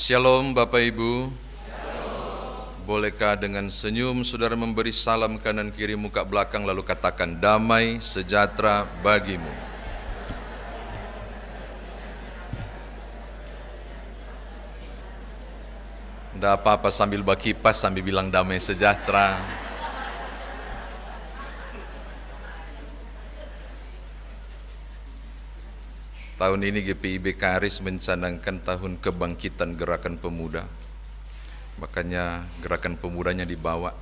Shalom Bapak Ibu. Bolehkah dengan senyum saudara memberi salam kanan kiri muka belakang lalu katakan damai sejahtera bagimu. Tidak apa-apa sambil berkipas sambil bilang damai sejahtera. Tahun ini GPIB Karis mencanangkan tahun kebangkitan gerakan pemuda. Makanya gerakan pemudanya dibawa.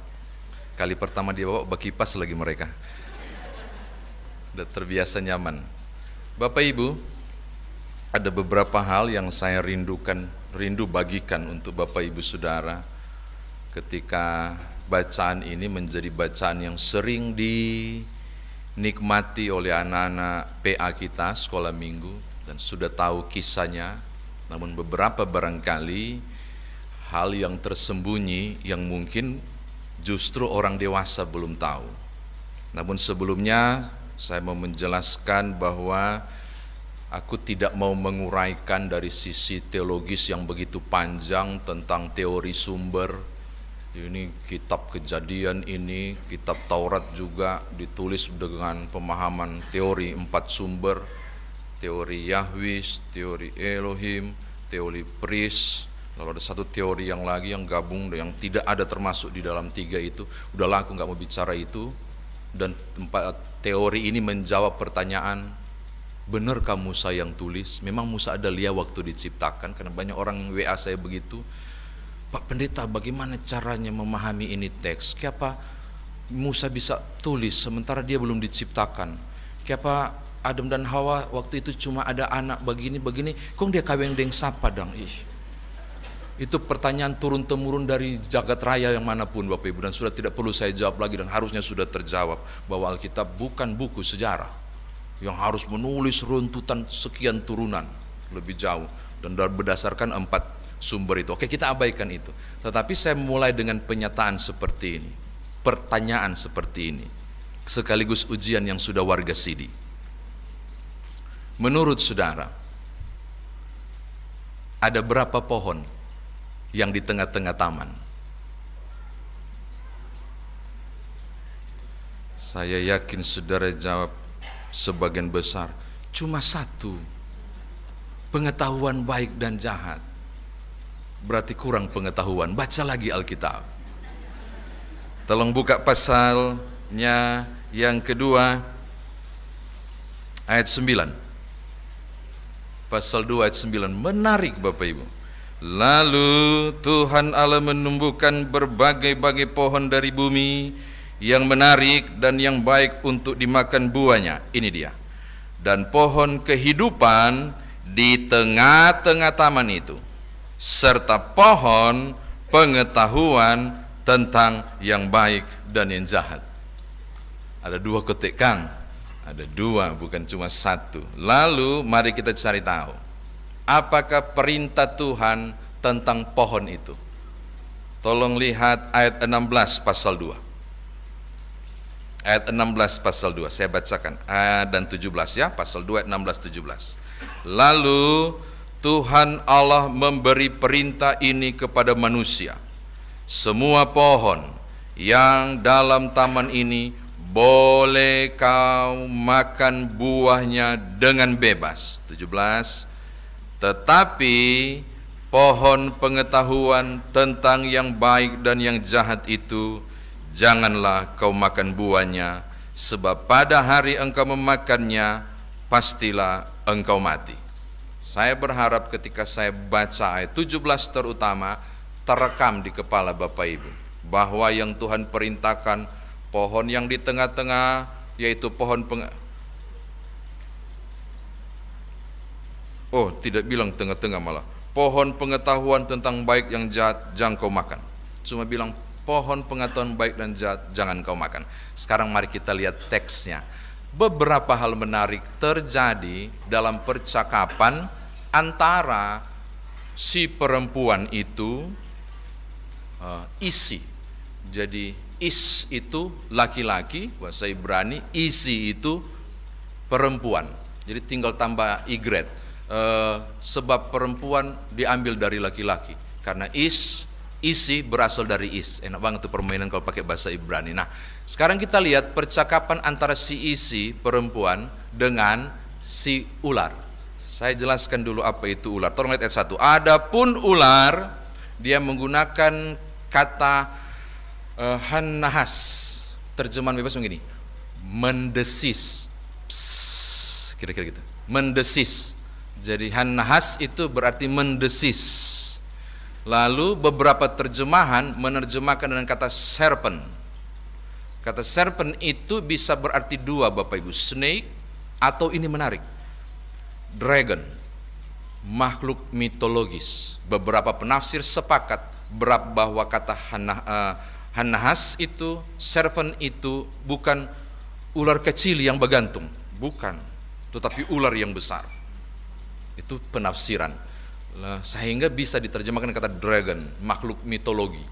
Kali pertama dibawa berkipas lagi mereka. Udah terbiasa nyaman. Bapak Ibu, ada beberapa hal yang saya rindu bagikan untuk Bapak Ibu Saudara ketika bacaan ini menjadi bacaan yang sering dinikmati oleh anak-anak PA kita sekolah minggu dan sudah tahu kisahnya, namun beberapa barangkali hal yang tersembunyi yang mungkin justru orang dewasa belum tahu. Namun sebelumnya saya mau menjelaskan bahwa aku tidak mau menguraikan dari sisi teologis yang begitu panjang tentang teori sumber. Ini kitab Kejadian ini, kitab Taurat juga ditulis dengan pemahaman teori 4 sumber. Teori Yahwis, teori Elohim, teori Pris. Lalu ada satu teori yang lagi yang gabung yang tidak ada termasuk di dalam 3 itu. Udahlah aku gak mau bicara itu. Dan 4 teori ini menjawab pertanyaan, benarkah Musa yang tulis? Memang Musa ada lihat waktu diciptakan, karena banyak orang WA saya begitu. Pak Pendeta, bagaimana caranya memahami ini teks? Kenapa Musa bisa tulis sementara dia belum diciptakan? Kenapa Adam dan Hawa waktu itu cuma ada anak begini-begini, kok dia kawin dengan siapa dong? Itu pertanyaan turun-temurun dari jagat raya yang manapun Bapak Ibu, dan sudah tidak perlu saya jawab lagi dan harusnya sudah terjawab bahwa Alkitab bukan buku sejarah yang harus menulis runtutan sekian turunan lebih jauh dan berdasarkan 4 sumber itu. Oke, kita abaikan itu. Tetapi saya mulai dengan penyataan seperti ini, pertanyaan seperti ini, sekaligus ujian yang sudah warga sidi. Menurut saudara, ada berapa pohon yang di tengah-tengah taman? Saya yakin saudara jawab sebagian besar, cuma 1. Pengetahuan baik dan jahat. Berarti kurang pengetahuan. Baca lagi Alkitab. Tolong buka pasalnya yang kedua, ayat 9. Pasal 2 ayat 9. Menarik Bapak Ibu. Lalu Tuhan Allah menumbuhkan berbagai-bagai pohon dari bumi yang menarik dan yang baik untuk dimakan buahnya. Ini dia. Dan pohon kehidupan di tengah-tengah taman itu, serta pohon pengetahuan tentang yang baik dan yang jahat. Ada 2 kotek Kang. Ada 2, bukan cuma 1. Lalu mari kita cari tahu, apakah perintah Tuhan tentang pohon itu? Tolong lihat ayat 16 pasal 2. Ayat 16 pasal 2, saya bacakan dan 17 ya, pasal 2 ayat 16-17. Lalu Tuhan Allah memberi perintah ini kepada manusia, semua pohon yang dalam taman ini boleh kau makan buahnya dengan bebas. 17. Tetapi pohon pengetahuan tentang yang baik dan yang jahat itu janganlah kau makan buahnya, sebab pada hari engkau memakannya pastilah engkau mati. Saya berharap ketika saya baca ayat 17 terutama terekam di kepala Bapak Ibu bahwa yang Tuhan perintahkan pohon yang di tengah-tengah, yaitu pohon tidak bilang tengah-tengah malah. Pohon pengetahuan tentang baik yang jahat jangan kau makan. Cuma bilang pohon pengetahuan baik dan jahat jangan kau makan. Sekarang mari kita lihat teksnya. Beberapa hal menarik terjadi dalam percakapan antara si perempuan itu, isi. Jadi is itu laki-laki, bahasa Ibrani, isi itu perempuan. Jadi tinggal tambah igret. sebab perempuan diambil dari laki-laki. Karena isi berasal dari enak banget tuh permainan kalau pakai bahasa Ibrani. Nah, sekarang kita lihat percakapan antara si isi perempuan dengan si ular. Saya jelaskan dulu apa itu ular. Tolong lihat ayat 1. Adapun ular, dia menggunakan kata hanahas. Terjemahan bebas begini, mendesis. Psst, kira-kira gitu. Mendesis. Jadi hanahas itu berarti mendesis. Lalu beberapa terjemahan menerjemahkan dengan kata serpent. Kata serpent itu bisa berarti dua, Bapak Ibu, snake, atau ini menarik, dragon, makhluk mitologis. Beberapa penafsir sepakat bahwa kata hanahas itu, serpent itu bukan ular kecil yang bergantung, bukan, tetapi ular yang besar. Itu penafsiran. Sehingga bisa diterjemahkan kata dragon, makhluk mitologi,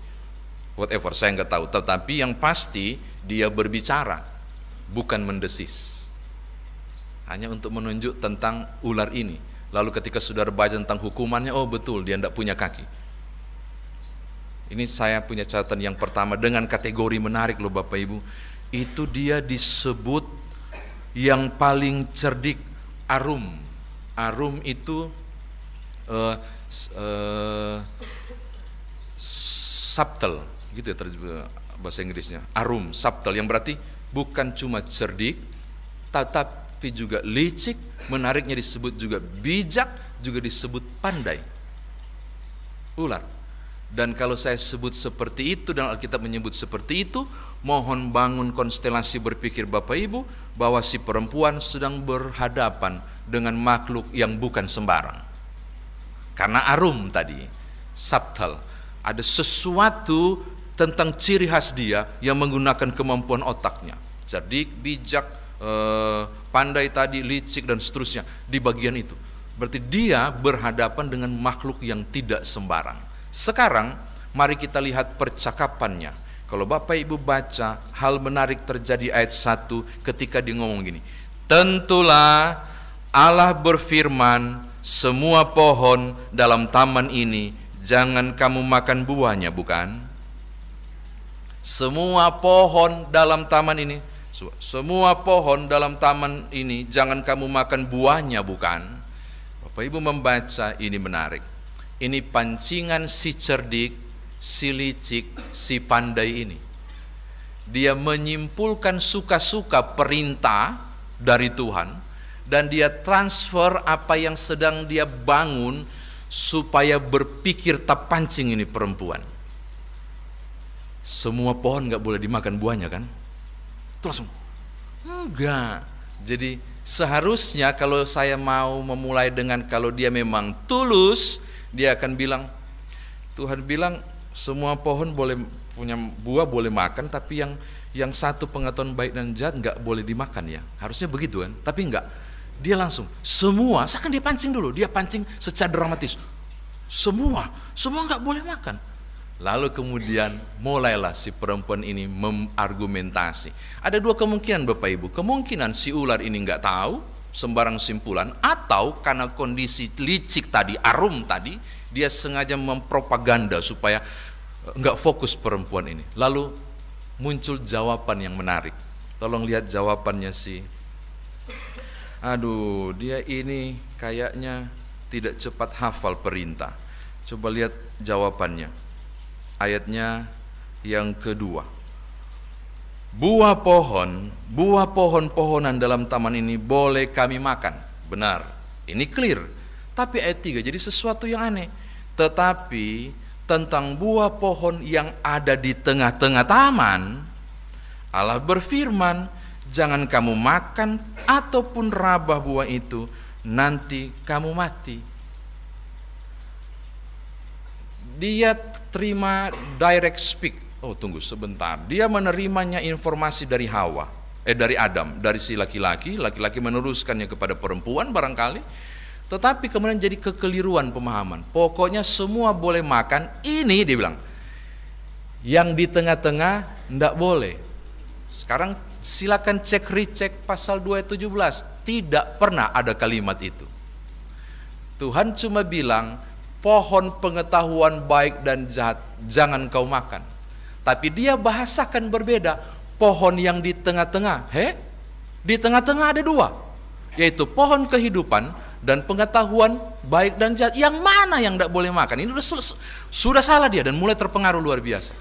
whatever, saya nggak tahu. Tetapi yang pasti dia berbicara, bukan mendesis. Hanya untuk menunjuk tentang ular ini. Lalu ketika saudara baca tentang hukumannya, oh betul, dia tidak punya kaki. Ini saya punya catatan yang pertama dengan kategori menarik loh Bapak Ibu. Itu dia disebut yang paling cerdik, arum. Arum itu subtle gitu ya bahasa Inggrisnya, arum, subtle, yang berarti bukan cuma cerdik tetapi juga licik, menariknya disebut juga bijak, juga disebut pandai, ular. Dan kalau saya sebut seperti itu dan Alkitab menyebut seperti itu, mohon bangun konstelasi berpikir Bapak Ibu bahwa si perempuan sedang berhadapan dengan makhluk yang bukan sembarang. Karena arum tadi, subtle, ada sesuatu tentang ciri khas dia yang menggunakan kemampuan otaknya, cerdik, bijak, pandai tadi, licik dan seterusnya di bagian itu. Berarti dia berhadapan dengan makhluk yang tidak sembarang. Sekarang mari kita lihat percakapannya. Kalau Bapak Ibu baca, hal menarik terjadi ayat 1 ketika dia ngomong gini, tentulah Allah berfirman, semua pohon dalam taman ini jangan kamu makan buahnya, bukan? Semua pohon dalam taman ini, semua pohon dalam taman ini jangan kamu makan buahnya, bukan? Bapak Ibu membaca, ini menarik. Ini pancingan si cerdik, si licik, si pandai ini. Dia menyimpulkan suka-suka perintah dari Tuhan, dan dia transfer apa yang sedang dia bangun supaya berpikir tak pancing ini perempuan. Semua pohon nggak boleh dimakan buahnya kan? Itu langsung enggak. Jadi seharusnya kalau saya mau memulai dengan kalau dia memang tulus, dia akan bilang, Tuhan bilang semua pohon boleh punya buah boleh makan, tapi yang satu pengetahuan baik dan jahat nggak boleh dimakan ya. Harusnya begitu kan? Tapi enggak. Dia langsung semua, seakan dia pancing dulu, dia pancing secara dramatis. Semua nggak boleh makan. Lalu kemudian mulailah si perempuan ini mengargumentasi. Ada dua kemungkinan Bapak Ibu. Kemungkinan si ular ini nggak tahu, sembarang simpulan, atau karena kondisi licik tadi, arum tadi, dia sengaja mempropaganda supaya nggak fokus perempuan ini. Lalu muncul jawaban yang menarik. Tolong lihat jawabannya sih. Aduh, dia ini kayaknya tidak cepat hafal perintah. Coba lihat jawabannya. Ayatnya yang kedua. Buah pohon-pohonan dalam taman ini boleh kami makan. Benar, ini clear. Tapi ayat 3 jadi sesuatu yang aneh. Tetapi tentang buah pohon yang ada di tengah-tengah taman, Allah berfirman, jangan kamu makan ataupun rabah buah itu, nanti kamu mati. Dia terima direct speak. Oh tunggu sebentar. Dia menerimanya informasi dari dari Adam, dari si laki-laki meneruskannya kepada perempuan barangkali. Tetapi kemudian jadi kekeliruan pemahaman. Pokoknya semua boleh makan, ini dia bilang. Yang di tengah-tengah enggak boleh. Sekarang silakan cek recheck pasal 2 ayat 17, tidak pernah ada kalimat itu. Tuhan cuma bilang, pohon pengetahuan baik dan jahat jangan kau makan. Tapi dia bahasakan berbeda, pohon yang di tengah-tengah. Di tengah-tengah ada dua, yaitu pohon kehidupan dan pengetahuan baik dan jahat. Yang mana yang tidak boleh makan? Ini sudah salah dia dan mulai terpengaruh luar biasa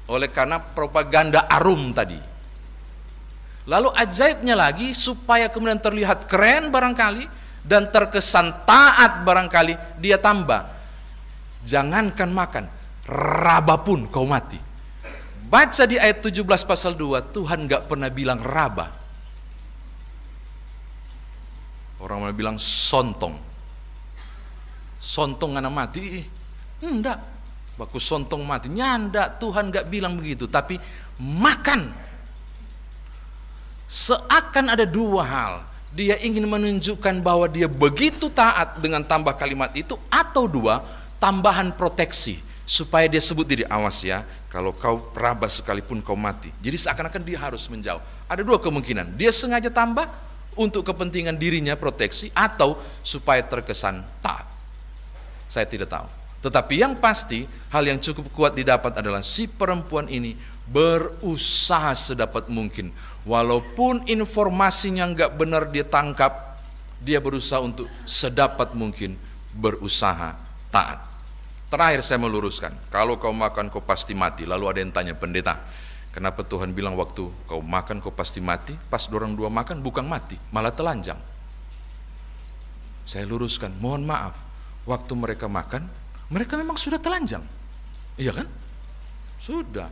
oleh karena propaganda Arum tadi. Lalu ajaibnya lagi, supaya kemudian terlihat keren barangkali dan terkesan taat barangkali, dia tambah, jangankan makan, raba pun kau mati. Baca di ayat 17 pasal 2, Tuhan gak pernah bilang raba. Orang mau bilang sontong. Sontong anak mati. Enggak. Baku sontong mati. Nyanda, Tuhan gak bilang begitu. Tapi makan. Seakan ada dua hal. Dia ingin menunjukkan bahwa dia begitu taat dengan tambah kalimat itu. Atau dua, tambahan proteksi. Supaya dia sebut diri, awas ya, kalau kau raba sekalipun kau mati. Jadi seakan-akan dia harus menjauh. Ada dua kemungkinan. Dia sengaja tambah untuk kepentingan dirinya proteksi, atau supaya terkesan taat. Saya tidak tahu. Tetapi yang pasti, hal yang cukup kuat didapat adalah si perempuan ini berusaha sedapat mungkin. Walaupun informasinya nggak benar dia tangkap, dia berusaha untuk sedapat mungkin berusaha taat. Terakhir saya meluruskan, kalau kau makan kau pasti mati. Lalu ada yang tanya, pendeta, kenapa Tuhan bilang waktu kau makan kau pasti mati? Pas dorang dua makan bukan mati, malah telanjang. Saya luruskan, mohon maaf, waktu mereka makan, mereka memang sudah telanjang. Iya kan? Sudah.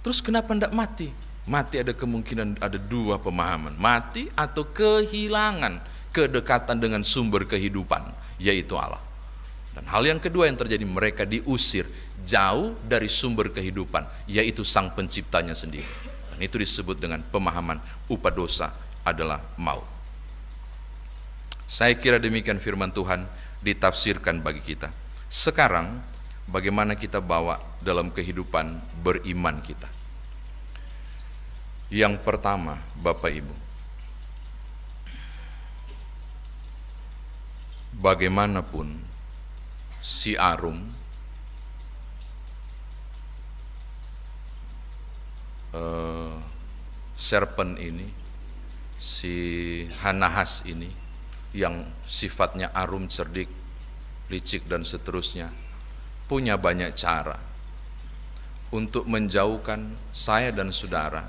Terus kenapa tidak mati? Mati ada kemungkinan, ada dua pemahaman. Mati atau kehilangan kedekatan dengan sumber kehidupan, yaitu Allah. Dan hal yang kedua yang terjadi, mereka diusir jauh dari sumber kehidupan, yaitu sang penciptanya sendiri. Dan itu disebut dengan pemahaman upah dosa adalah maut. Saya kira demikian firman Tuhan ditafsirkan bagi kita. Sekarang bagaimana kita bawa dalam kehidupan beriman kita? Yang pertama, Bapak Ibu, bagaimanapun si Arum serpent ini, si Hanahas ini, yang sifatnya arum, cerdik, licik dan seterusnya, punya banyak cara untuk menjauhkan saya dan saudara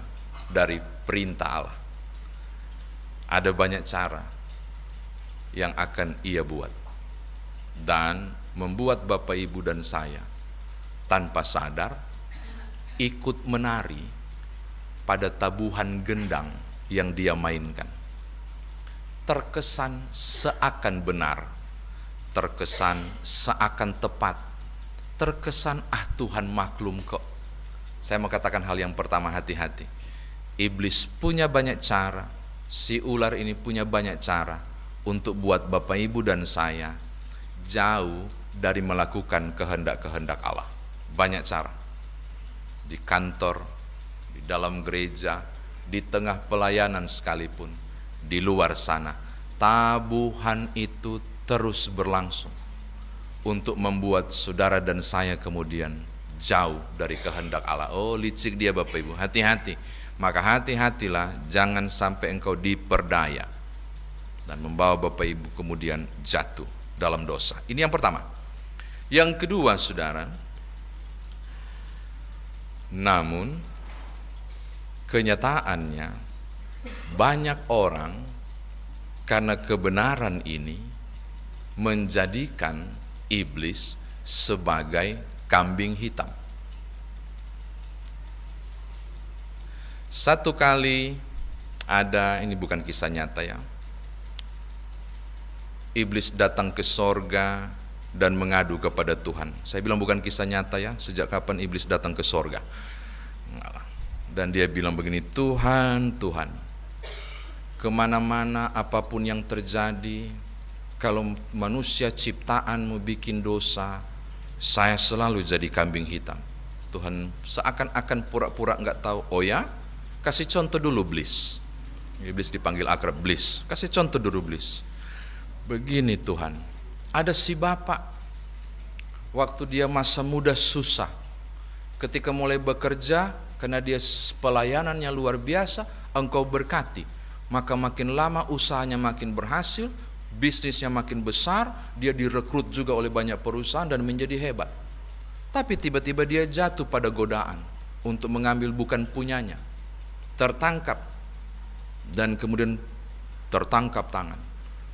dari perintah Allah. Ada banyak cara yang akan ia buat dan membuat Bapak Ibu dan saya tanpa sadar ikut menari pada tabuhan gendang yang dia mainkan. Terkesan seakan benar, terkesan seakan tepat, terkesan Tuhan maklum kok. Saya mau katakan hal yang pertama, hati-hati. Iblis punya banyak cara, si ular ini punya banyak cara untuk buat Bapak Ibu dan saya jauh dari melakukan kehendak-kehendak Allah. Banyak cara. Di kantor, di dalam gereja, di tengah pelayanan sekalipun, di luar sana, tabuhan itu terus berlangsung untuk membuat saudara dan saya kemudian jauh dari kehendak Allah. Oh, licik dia Bapak Ibu, hati-hati. Maka hati-hatilah, jangan sampai engkau diperdaya dan membawa Bapak Ibu kemudian jatuh dalam dosa. Ini yang pertama. Yang kedua, saudara, namun kenyataannya banyak orang karena kebenaran ini menjadikan iblis sebagai kambing hitam. Satu kali ada, ini bukan kisah nyata ya, iblis datang ke sorga dan mengadu kepada Tuhan. Saya bilang bukan kisah nyata ya, sejak kapan iblis datang ke sorga? Dan dia bilang begini, Tuhan, Tuhan, kemana-mana apapun yang terjadi, kalau manusia ciptaanmu bikin dosa, saya selalu jadi kambing hitam. Tuhan seakan-akan pura-pura enggak tahu. Oh ya? Kasih contoh dulu, Iblis. Iblis dipanggil akrab, Iblis. Kasih contoh dulu, Iblis. Begini Tuhan, Ada si bapak, waktu dia masa muda susah, ketika mulai bekerja, karena dia pelayanannya luar biasa, engkau berkati, maka makin lama usahanya makin berhasil, bisnisnya makin besar, dia direkrut juga oleh banyak perusahaan dan menjadi hebat. Tapi tiba-tiba dia jatuh pada godaan untuk mengambil bukan punyanya, tertangkap, dan kemudian tertangkap tangan,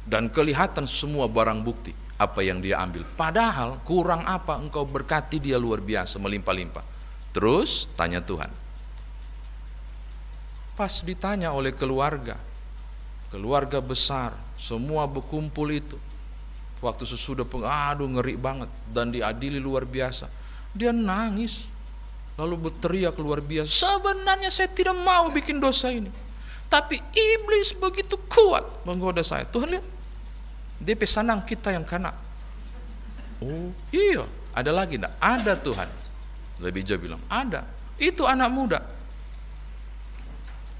dan kelihatan semua barang bukti apa yang dia ambil. Padahal kurang apa, engkau berkati dia luar biasa, melimpah-limpah. Terus tanya Tuhan. Pas ditanya oleh keluarga besar, semua berkumpul itu. Waktu sesudah aduh ngeri banget, dan diadili luar biasa. Dia nangis, lalu berteriak luar biasa, sebenarnya saya tidak mau bikin dosa ini, tapi iblis begitu kuat menggoda saya. Tuhan lihat, dia pesanang kita yang kena. Oh iya, ada lagi enggak? Ada Tuhan. Lebih jauh bilang, ada. Itu anak muda.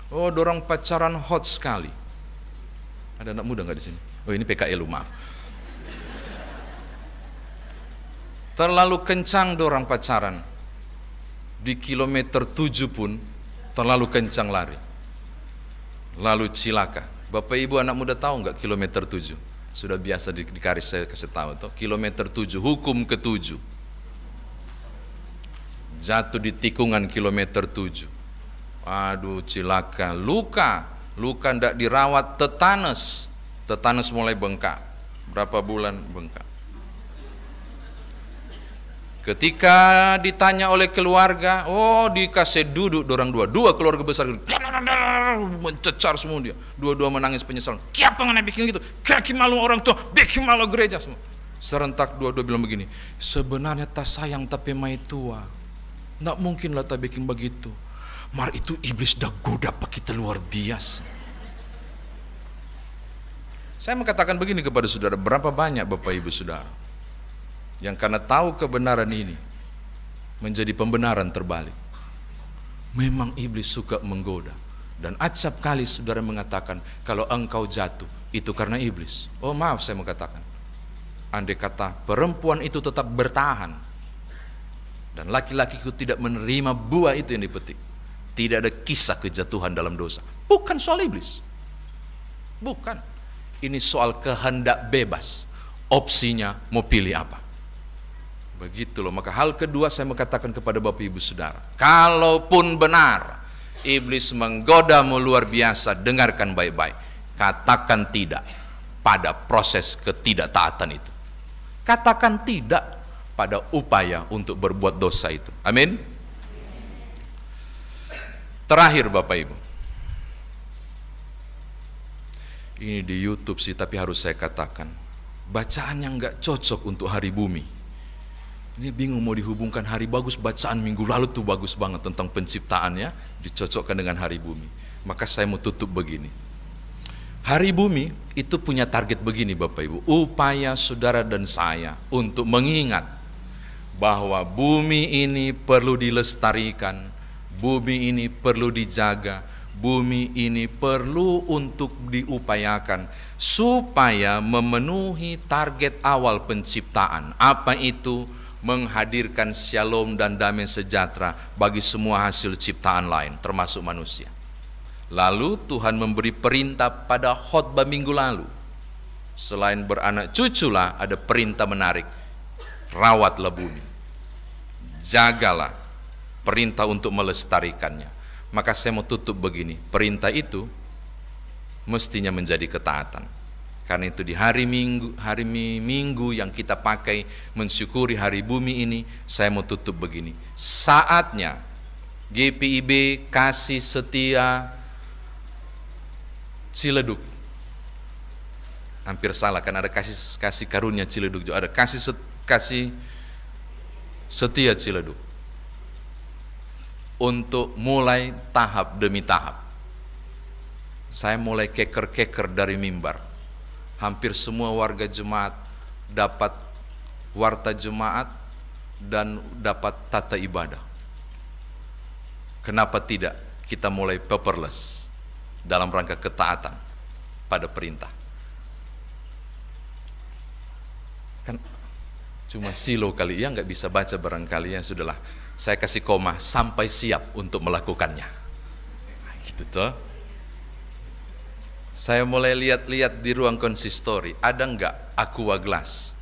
Oh, dorang pacaran hot sekali. Ada anak muda enggak di sini? Oh, ini PKL lu, maaf. Terlalu kencang dorang pacaran. Di kilometer 7 pun terlalu kencang lari. Lalu cilaka. Bapak Ibu anak muda tahu enggak kilometer 7? Sudah biasa di garis saya kasih tahu tuh. Kilometer 7, hukum ke-7. Jatuh di tikungan kilometer 7. Aduh, cilaka, luka ndak dirawat, tetanus mulai bengkak. Berapa bulan bengkak. Ketika ditanya oleh keluarga, oh dikasih duduk dorang dua keluarga besar, mencecar semua dia, dua menangis penyesalan. Siapa yang bikin gitu? Kaki malu orang tua, bikin malu gereja semua. Serentak dua bilang begini, sebenarnya tak sayang tapi mai tua, nggak mungkin lah tak bikin begitu. Mar itu iblis dah goda pak kita luar biasa. Saya mengatakan begini kepada saudara, berapa banyak Bapak Ibu Saudara yang karena tahu kebenaran ini menjadi pembenaran terbalik. Memang iblis suka menggoda, dan acap kali saudara mengatakan kalau engkau jatuh itu karena iblis. Oh maaf, saya mengatakan, andai kata perempuan itu tetap bertahan dan laki-laki itu tidak menerima buah itu yang dipetik, tidak ada kisah kejatuhan dalam dosa. Bukan soal iblis, bukan. Ini soal kehendak bebas, opsinya mau pilih apa. Begitu loh. Maka hal kedua saya mengatakan kepada Bapak Ibu Saudara, kalaupun benar iblis menggodamu luar biasa, dengarkan baik-baik, katakan tidak pada proses ketidaktaatan itu. Katakan tidak pada upaya untuk berbuat dosa itu. Amin. Terakhir Bapak Ibu, ini di YouTube sih, tapi harus saya katakan, bacaan yang nggak cocok untuk hari bumi. Ini bingung mau dihubungkan hari bagus, bacaan minggu lalu tuh bagus banget tentang penciptaannya, dicocokkan dengan hari bumi. Maka saya mau tutup begini. Hari bumi itu punya target begini Bapak Ibu, upaya saudara dan saya untuk mengingat bahwa bumi ini perlu dilestarikan, bumi ini perlu dijaga, bumi ini perlu untuk diupayakan supaya memenuhi target awal penciptaan. Apa itu? Menghadirkan shalom dan damai sejahtera bagi semua hasil ciptaan lain, termasuk manusia. Lalu Tuhan memberi perintah pada khotbah minggu lalu. Selain beranak cuculah, ada perintah menarik. Rawatlah bumi, jagalah, perintah untuk melestarikannya. Maka saya mau tutup begini, perintah itu mestinya menjadi ketaatan. Karena itu di hari minggu yang kita pakai mensyukuri hari bumi ini, saya mau tutup begini. Saatnya GPIB kasih setia Ciledug. Hampir salah, karena ada kasih karunia Ciledug juga, ada kasih setia Ciledug. Untuk mulai tahap demi tahap. Saya mulai keker-keker dari mimbar. Hampir semua warga jemaat dapat warta jemaat dan dapat tata ibadah. Kenapa tidak kita mulai paperless dalam rangka ketaatan pada perintah? Kan cuma silo kali ya, nggak bisa baca barangkali, ya sudahlah, saya kasih koma sampai siap untuk melakukannya. Nah, gitu toh. Saya mulai lihat-lihat di ruang konsistori, ada nggak aqua glass?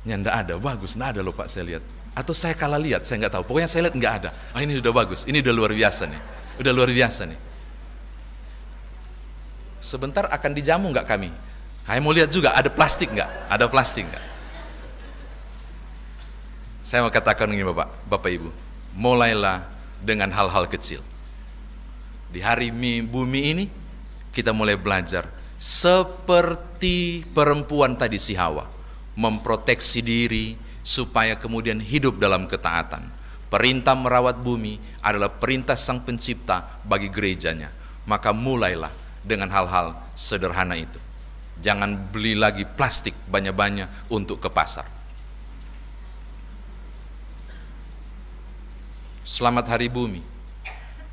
Ya nggak ada, bagus, nggak ada loh Pak, saya lihat. Atau saya kalah lihat, saya nggak tahu. Pokoknya saya lihat nggak ada. Ah, ini udah bagus, ini udah luar biasa nih, udah luar biasa nih. Sebentar akan dijamu nggak kami? Saya mau lihat juga ada plastik nggak? Ada plastik nggak? Saya mau katakan begini Bapak Ibu, mulailah dengan hal-hal kecil. Di hari bumi ini kita mulai belajar seperti perempuan tadi, si Hawa, memproteksi diri supaya kemudian hidup dalam ketaatan. Perintah merawat bumi adalah perintah Sang Pencipta bagi gerejanya. Maka mulailah dengan hal-hal sederhana itu. Jangan beli lagi plastik banyak-banyak untuk ke pasar. Selamat Hari Bumi,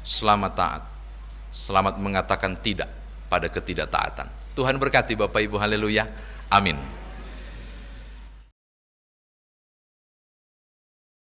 selamat taat, selamat mengatakan tidak pada ketidaktaatan. Tuhan berkati Bapak Ibu, haleluya, amin.